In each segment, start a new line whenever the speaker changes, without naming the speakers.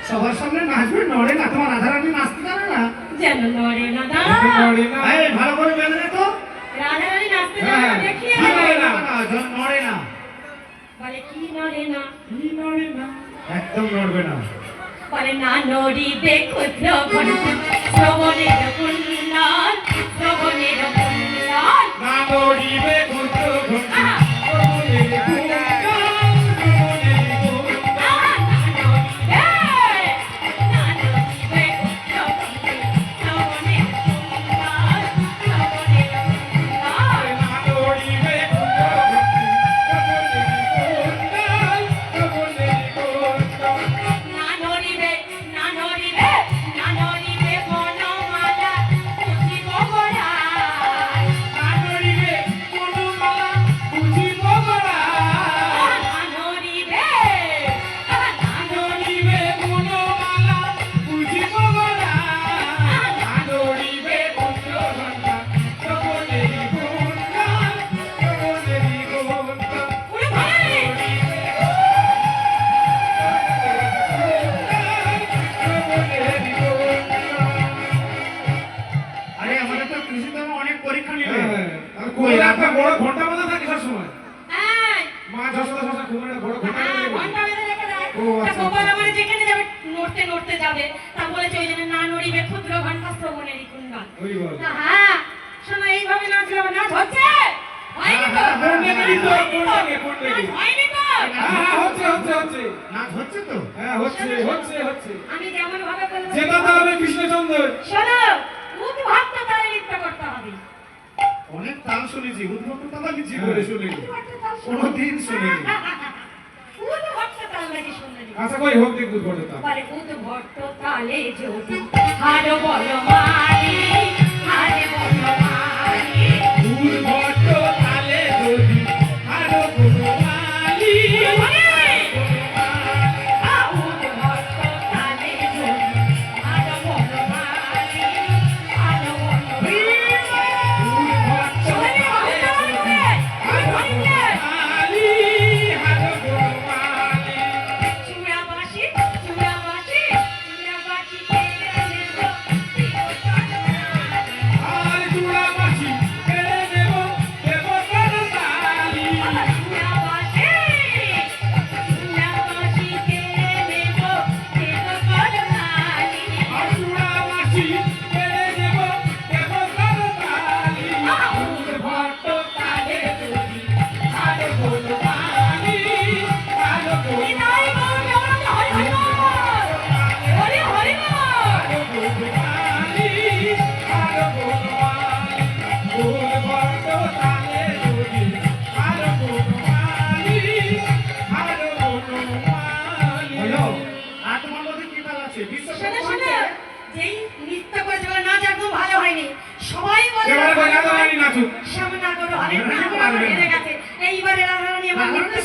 সবার সামনে নাচবে, নড়ে না। তোমার রাধারানী নাচতে জানে না?
যেন নড়ে না।
এই ভালো করে বেঁধে নে তো।
রাধারানী নাচতে জানে না, দেখিয়ে
নড়ে না, নড়ে না।
বলে কি নড়ে না?
কি নড়ে না? একদম নড়বে না।
বলে না নড়িবে ক্ষুদ্র ঘণ্টা, শ্রবণের কুণ্ডল, শ্রবণের কুণ্ডল।
না নড়িবে ক্ষুদ্র ঘণ্টা, অনেক তাল শুনেছি, উদ্ভক্ত তাল আমি জীবনে শুনিনি, কোনদিন শুনিনি। আচ্ছা কই হোক দেখ উদ্ভক্ত তাল।
বলে উদ্ভক্ত তালে যদি হাড় বল মারি, হাড় বল মারি।
উদ্ভক্ত তালে যদি হাড় বল মারি।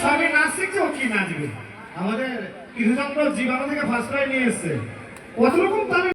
সবই নাচ শিখছে, ও কি নাচবে? আমাদের কৃষ্ণচন্দ্র জীবাণু থেকে ফার্স্ট প্রাইজ নিয়ে এসছে, কত রকম তালে